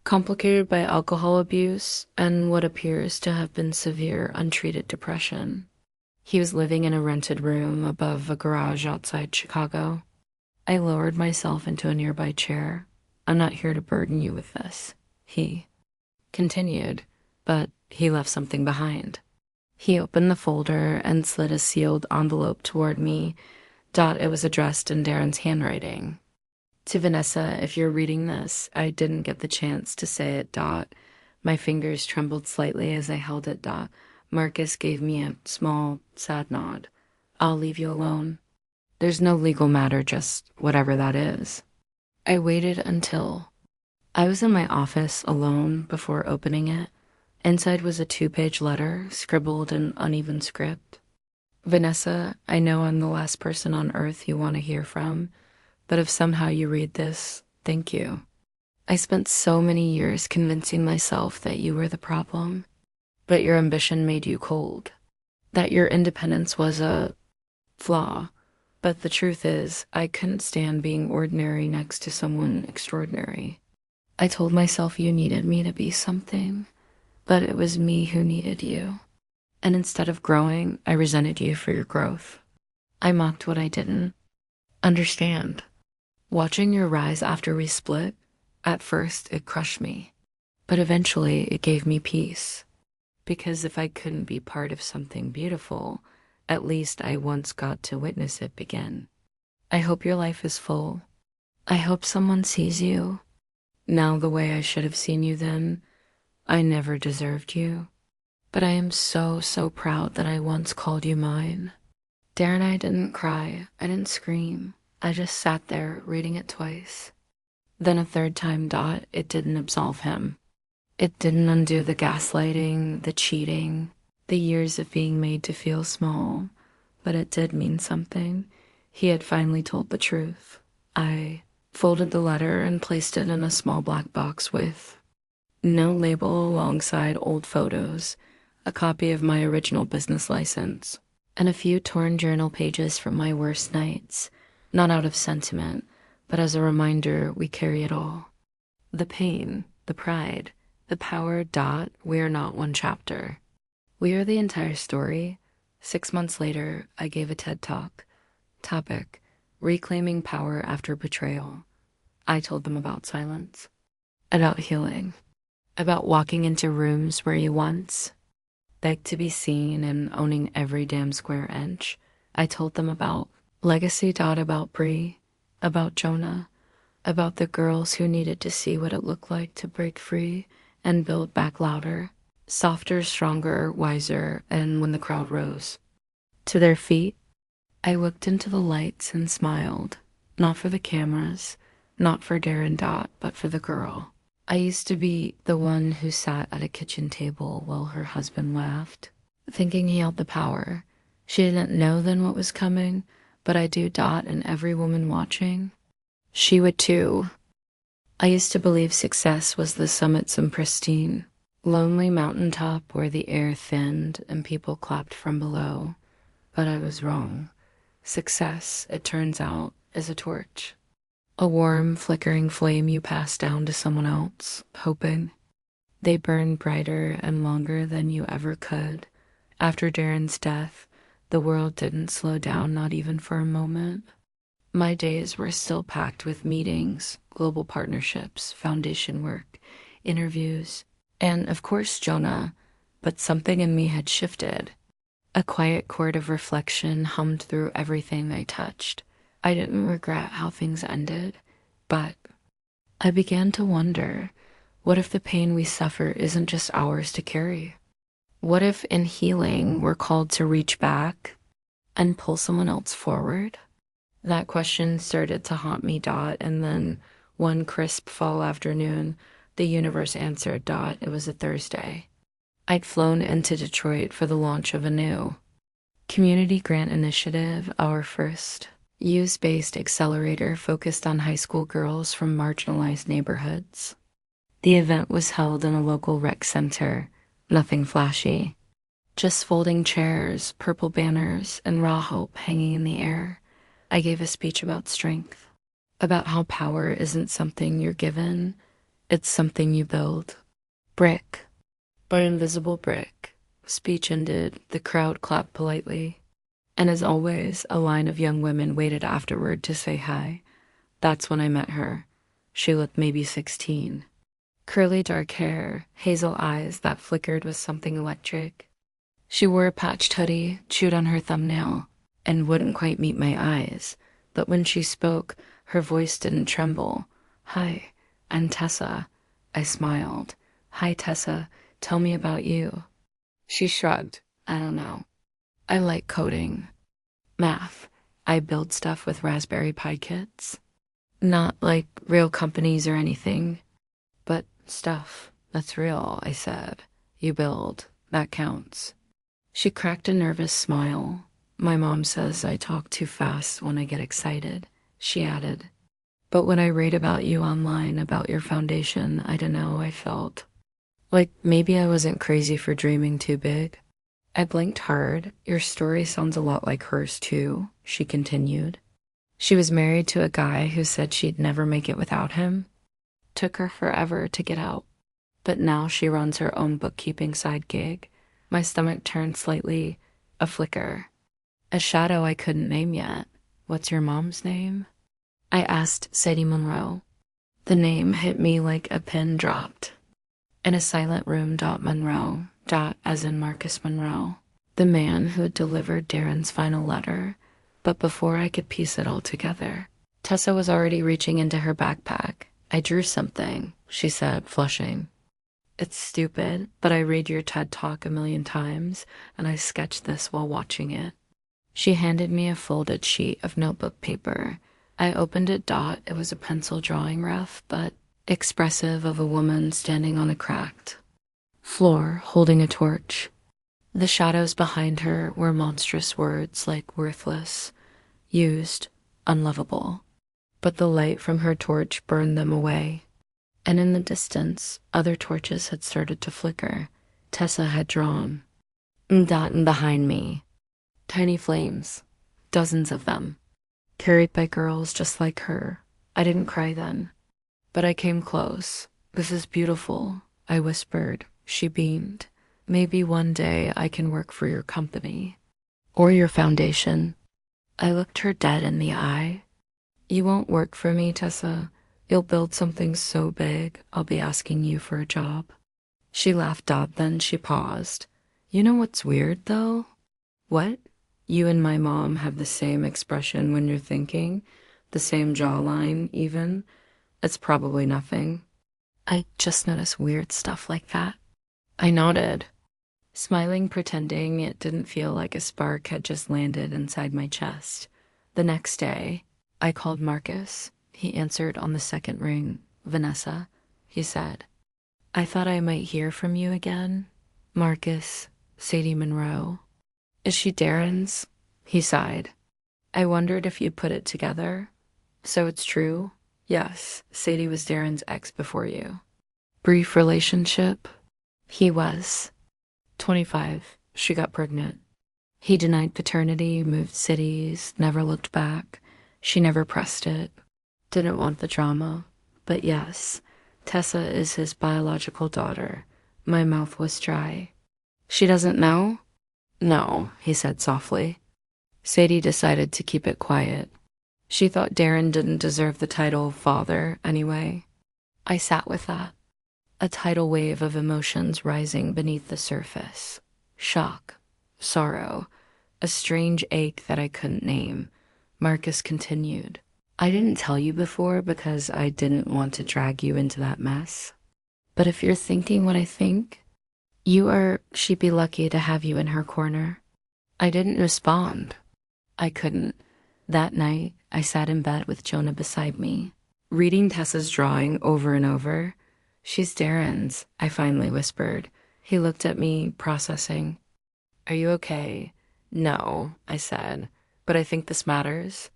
[SPEAKER 1] Complicated by alcohol abuse and what appears to have been severe untreated depression. He was living in a rented room above a garage outside Chicago. I lowered myself into a nearby chair. I'm not here to burden you with this, he continued, but he left something behind. He opened the folder and slid a sealed envelope toward me. It was addressed in Darren's handwriting. To Vanessa, if you're reading this, I didn't get the chance to say it. My fingers trembled slightly as I held it. Marcus gave me a small, sad nod. I'll leave you alone. There's no legal matter, just whatever that is. I waited until I was in my office alone before opening it. Inside was a 2-page letter, scribbled in uneven script. Vanessa, I know I'm the last person on earth you want to hear from, but if somehow you read this, thank you. I spent so many years convincing myself that you were the problem, but your ambition made you cold, that your independence was a flaw. But the truth is, I couldn't stand being ordinary next to someone extraordinary. I told myself you needed me to be something, but it was me who needed you. And instead of growing, I resented you for your growth. I mocked what I didn't understand. Watching your rise after we split, at first it crushed me, but eventually it gave me peace. Because if I couldn't be part of something beautiful, at least I once got to witness it begin. I hope your life is full. I hope someone sees you now the way I should have seen you then. I never deserved you, but I am so, so proud that I once called you mine. Darren, I didn't cry. I didn't scream. I just sat there reading it twice. Then a third time. It didn't absolve him. It didn't undo the gaslighting, the cheating, the years of being made to feel small, but it did mean something. He had finally told the truth. I folded the letter and placed it in a small black box with no label alongside old photos, a copy of my original business license, and a few torn journal pages from my worst nights, not out of sentiment, but as a reminder we carry it all. The pain, the pride, the power. We are not one chapter. We are the entire story. 6 months later, I gave a TED Talk. Topic: Reclaiming Power After Betrayal. I told them about silence, about healing, about walking into rooms where you once begged to be seen and owning every damn square inch. I told them about legacy. About Bree, about Jonah, about the girls who needed to see what it looked like to break free and build back louder, softer, stronger, wiser, and when the crowd rose to their feet, I looked into the lights and smiled, not for the cameras, not for Darren. But for the girl. I used to be the one who sat at a kitchen table while her husband laughed, thinking he held the power. She didn't know then what was coming, but I do. And every woman watching, she would too. I used to believe success was the summit, some pristine, lonely mountaintop where the air thinned and people clapped from below. But I was wrong. Success, it turns out, is a torch. A warm, flickering flame you pass down to someone else, hoping they burn brighter and longer than you ever could. After Darren's death, the world didn't slow down, not even for a moment. My days were still packed with meetings, global partnerships, foundation work, interviews, and of course Jonah, but something in me had shifted. A quiet chord of reflection hummed through everything I touched. I didn't regret how things ended, but I began to wonder, what if the pain we suffer isn't just ours to carry? What if in healing we're called to reach back and pull someone else forward? That question started to haunt me. And then one crisp fall afternoon, the universe answered. It was a Thursday. I'd flown into Detroit for the launch of a new community grant initiative, our first use-based accelerator focused on high school girls from marginalized neighborhoods. The event was held in a local rec center, nothing flashy, just folding chairs, purple banners, and raw hope hanging in the air. I gave a speech about strength, about how power isn't something you're given, it's something you build. Brick by invisible brick. Speech ended, the crowd clapped politely. And as always, a line of young women waited afterward to say hi. That's when I met her. She looked maybe 16. Curly dark hair, hazel eyes that flickered with something electric. She wore a patched hoodie, chewed on her thumbnail, and wouldn't quite meet my eyes. But when she spoke, her voice didn't tremble. "Hi, I'm Tessa." I smiled. "Hi, Tessa. Tell me about you." She shrugged. "I don't know. I like coding. Math. I build stuff with Raspberry Pi kits. Not like real companies or anything, but stuff that's real," I said. "You build. That counts." She cracked a nervous smile. "My mom says I talk too fast when I get excited," she added. "But when I read about you online, about your foundation, I don't know, I felt like maybe I wasn't crazy for dreaming too big." I blinked hard. "Your story sounds a lot like hers too," she continued. "She was married to a guy who said she'd never make it without him. Took her forever to get out. But now she runs her own bookkeeping side gig." My stomach turned slightly, a flicker. "A shadow I couldn't name yet. What's your mom's name?" I asked Sadie Monroe. The name hit me like a pin dropped. "In a silent room. Monroe. As in Marcus Monroe, the man who had delivered Darren's final letter." But before I could piece it all together, Tessa was already reaching into her backpack. "I drew something," she said, flushing. "It's stupid, but I read your TED Talk a million times, and I sketched this while watching it." She handed me a folded sheet of notebook paper. I opened it. It was a pencil drawing rough, but expressive, of a woman standing on a cracked floor holding a torch. The shadows behind her were monstrous words like worthless, used, unlovable. But the light from her torch burned them away. And in the distance, other torches had started to flicker. Tessa had drawn. And behind me, tiny flames, dozens of them, carried by girls just like her. I didn't cry then, but I came close. "This is beautiful," I whispered. She beamed. "Maybe one day I can work for your company. Or your foundation." I looked her dead in the eye. "You won't work for me, Tessa. You'll build something so big, I'll be asking you for a job." She laughed. Then she paused. "You know what's weird, though?" "What?" "You and my mom have the same expression when you're thinking, the same jawline, even. It's probably nothing. I just notice weird stuff like that." I nodded, smiling, pretending it didn't feel like a spark had just landed inside my chest. The next day, I called Marcus. He answered on the second ring. "Vanessa," he said. "I thought I might hear from you again." "Marcus, Sadie Monroe." "Is she Darren's?" He sighed. "I wondered if you'd put it together." "So it's true?" "Yes, Sadie was Darren's ex before you." "Brief relationship?" "He was 25. She got pregnant. He denied paternity, moved cities, never looked back. She never pressed it. Didn't want the drama. But yes, Tessa is his biological daughter." My mouth was dry. "She doesn't know?" "No," he said softly. Sadie decided to keep it quiet. She thought Darren didn't deserve the title father anyway. I sat with that. A tidal wave of emotions rising beneath the surface. Shock, sorrow, a strange ache that I couldn't name. Marcus continued. "I didn't tell you before because I didn't want to drag you into that mess. But if you're thinking what I think, she'd be lucky to have you in her corner." I didn't respond. I couldn't. That night, I sat in bed with Jonah beside me, reading Tessa's drawing over and over. "She's Darren's," I finally whispered. He looked at me, processing. "Are you okay?" "No," I said, "but I think this matters."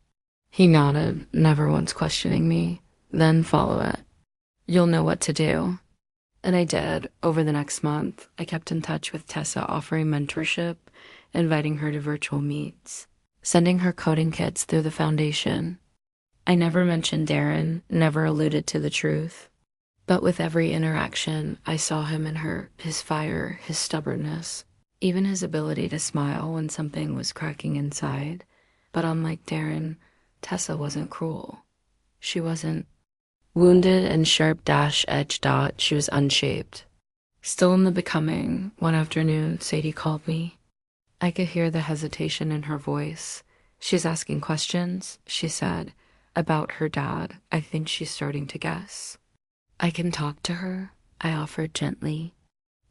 [SPEAKER 1] He nodded, never once questioning me. "Then follow it. You'll know what to do." And I did. Over the next month, I kept in touch with Tessa, offering mentorship, inviting her to virtual meets, sending her coding kits through the foundation. I never mentioned Darren, never alluded to the truth. But with every interaction, I saw him in her, his fire, his stubbornness, even his ability to smile when something was cracking inside. But unlike Darren, Tessa wasn't cruel. She wasn't wounded and sharp edge. She was unshaped. Still in the becoming, one afternoon, Sadie called me. I could hear the hesitation in her voice. She's asking questions, she said, about her dad. I think she's starting to guess. I can talk to her, I offered gently,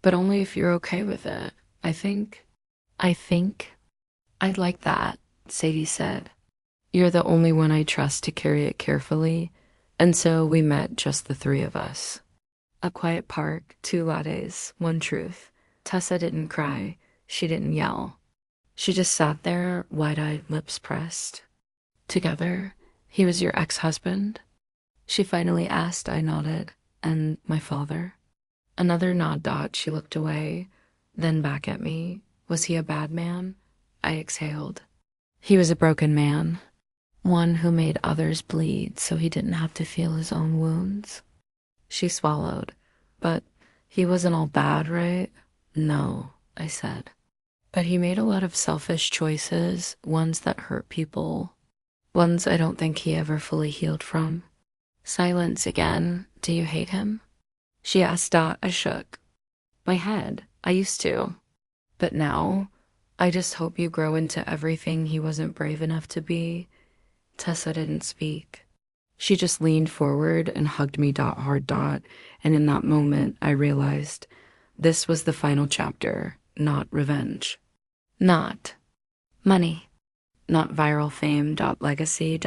[SPEAKER 1] but only if you're okay with it. I think I'd like that, Sadie said. You're the only one I trust to carry it carefully, and so we met, just the three of us. A quiet park, 2 lattes, 1 truth. Tessa didn't cry. She didn't yell. She just sat there, wide-eyed, lips pressed. Together? He was your ex-husband? She finally asked. I nodded. And my father? Another nod. She looked away, then back at me. Was he a bad man? I exhaled. He was a broken man. One who made others bleed so he didn't have to feel his own wounds. She swallowed. But he wasn't all bad, right? No, I said. But he made a lot of selfish choices, ones that hurt people, ones I don't think he ever fully healed from. Silence again. Do you hate him? She asked. I shook my head. I used to. But now, I just hope you grow into everything he wasn't brave enough to be. Tessa didn't speak. She just leaned forward and hugged me hard. And in that moment, I realized this was the final chapter, not revenge. Not money. Not viral fame. Legacy.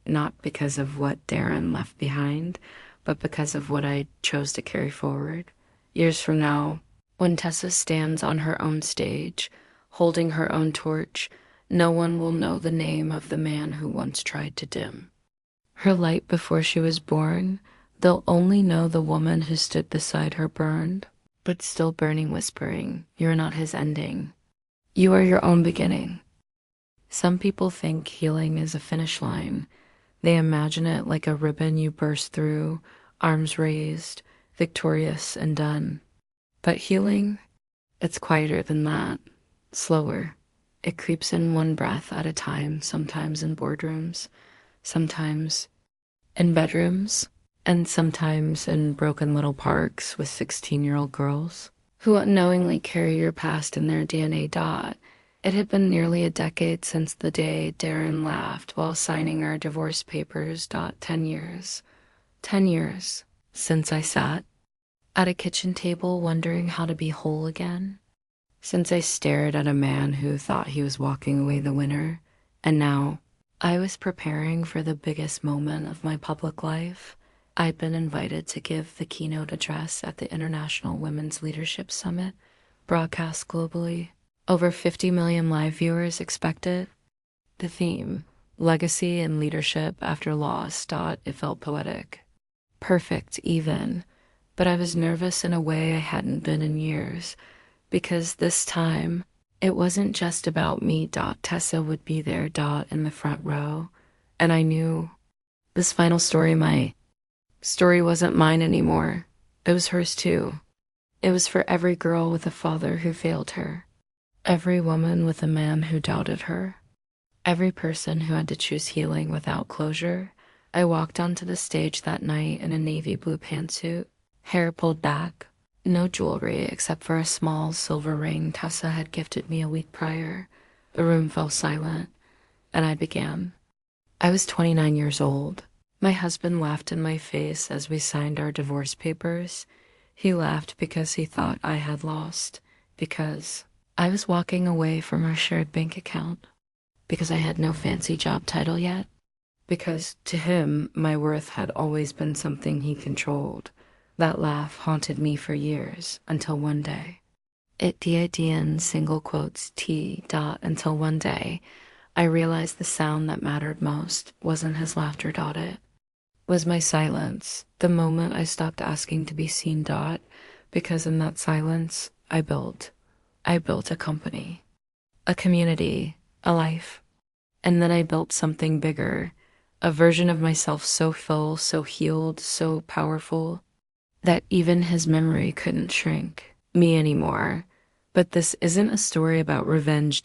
[SPEAKER 1] Not because of what Darren left behind, but because of what I chose to carry forward. Years from now, when Tessa stands on her own stage, holding her own torch, no one will know the name of the man who once tried to dim her light before she was born. They'll only know the woman who stood beside her burned, but still burning, whispering, "You're not his ending. You are your own beginning." Some people think healing is a finish line. They imagine it like a ribbon you burst through, arms raised, victorious and done. But healing, it's quieter than that, slower. It creeps in one breath at a time, sometimes in boardrooms, sometimes in bedrooms, and sometimes in broken little parks with 16-year-old girls who unknowingly carry your past in their DNA. It had been nearly a decade since the day Darren laughed while signing our divorce papers. 10 years. 10 years since I sat at a kitchen table wondering how to be whole again. Since I stared at a man who thought he was walking away the winner. And now I was preparing for the biggest moment of my public life. I'd been invited to give the keynote address at the International Women's Leadership Summit, broadcast globally. Over 50 million live viewers expected. The theme, legacy and leadership after loss. It felt poetic. Perfect, even. But I was nervous in a way I hadn't been in years, because this time, it wasn't just about me. Tessa would be there. In the front row. And I knew this final story, my story, wasn't mine anymore. It was hers too. It was for every girl with a father who failed her. Every woman with a man who doubted her. Every person who had to choose healing without closure. I walked onto the stage that night in a navy blue pantsuit, hair pulled back, no jewelry except for a small silver ring Tessa had gifted me a week prior. The room fell silent, and I began. I was 29 years old. My husband laughed in my face as we signed our divorce papers. He laughed because he thought I had lost, because I was walking away from our shared bank account, because I had no fancy job title yet, because to him, my worth had always been something he controlled. That laugh haunted me for years, until one day. Single quotes, until one day, I realized the sound that mattered most wasn't his laughter. It was my silence, the moment I stopped asking to be seen. Because in that silence, I built a company, a community, a life. And then I built something bigger, a version of myself so full, so healed, so powerful, that even his memory couldn't shrink me anymore. But this isn't a story about revenge.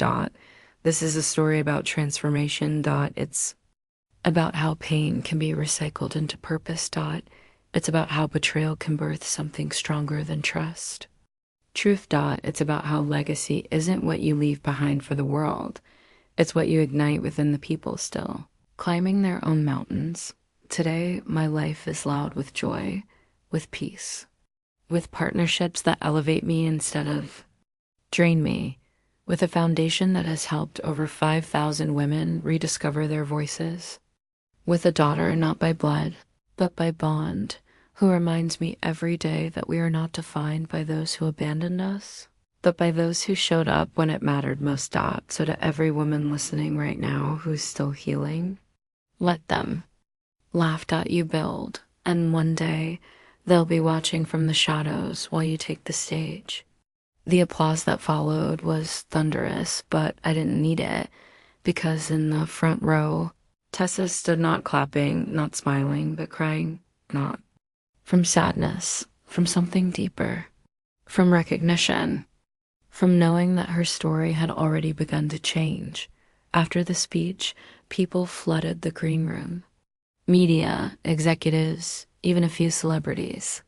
[SPEAKER 1] This is a story about transformation. It's about how pain can be recycled into purpose. It's about how betrayal can birth something stronger than trust. Truth. It's about how legacy isn't what you leave behind for the world. It's what you ignite within the people still, climbing their own mountains. Today, my life is loud with joy, with peace, with partnerships that elevate me instead of drain me, with a foundation that has helped over 5,000 women rediscover their voices, with a daughter not by blood, but by bond, who reminds me every day that we are not defined by those who abandoned us, but by those who showed up when it mattered most. So to every woman listening right now who's still healing, let them laugh. You build, and one day they'll be watching from the shadows while you take the stage. The applause that followed was thunderous, but I didn't need it, because in the front row, Tessa stood not clapping, not smiling, but crying, not from sadness, from something deeper, from recognition, from knowing that her story had already begun to change. After the speech, people flooded the green room. Media, executives, even a few celebrities.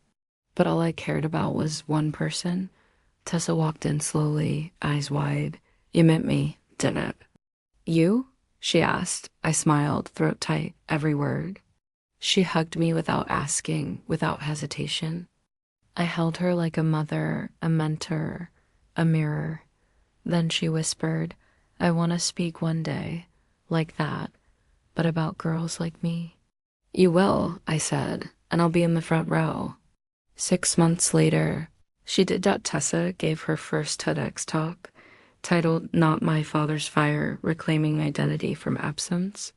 [SPEAKER 1] But all I cared about was one person. Tessa walked in slowly, eyes wide. "You meant me, didn't it?" "You?" she asked. I smiled, throat tight, every word. She hugged me without asking, without hesitation. I held her like a mother, a mentor, a mirror. Then she whispered, "I want to speak one day, like that, but about girls like me." "You will," I said, "and I'll be in the front row." 6 months later, she did that. Tessa gave her first TEDx talk, titled "Not My Father's Fire, Reclaiming Identity from Absence."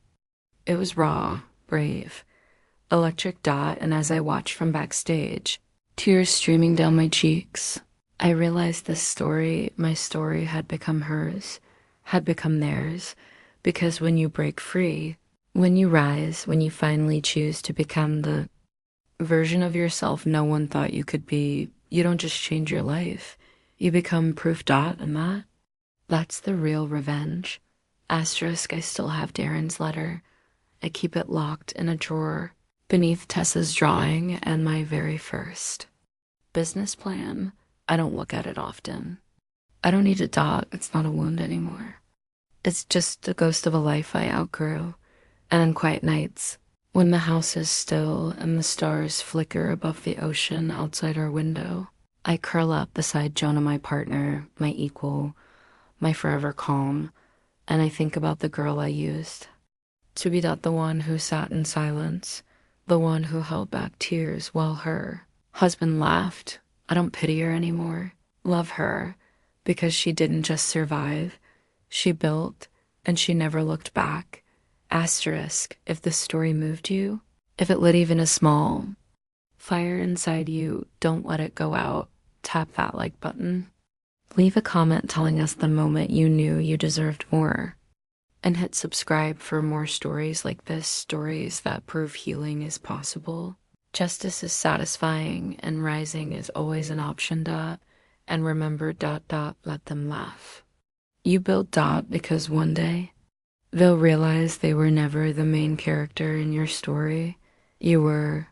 [SPEAKER 1] It was raw, brave, electric. And as I watched from backstage, tears streaming down my cheeks, I realized this story, my story, had become hers, had become theirs, because when you break free, when you rise, when you finally choose to become the version of yourself no one thought you could be, you don't just change your life, you become proof. And that's the real revenge. Asterisk, I still have Darren's letter. I keep it locked in a drawer beneath Tessa's drawing and my very first business plan. I don't look at it often. I don't need a. It's not a wound anymore. It's just the ghost of a life I outgrew. And on quiet nights, when the house is still and the stars flicker above the ocean outside our window, I curl up beside Jonah, my partner, my equal, my forever calm, and I think about the girl I used to be. The one who sat in silence, the one who held back tears while her husband laughed. I don't pity her anymore. Love her, because she didn't just survive. She built, and she never looked back. Asterisk, if this story moved you, if it lit even a small fire inside you, don't let it go out. Tap that like button. Leave a comment telling us the moment you knew you deserved more. And hit subscribe for more stories like this, stories that prove healing is possible. Justice is satisfying, and rising is always an option. And remember, let them laugh. You build. Because one day, they'll realize they were never the main character in your story. You were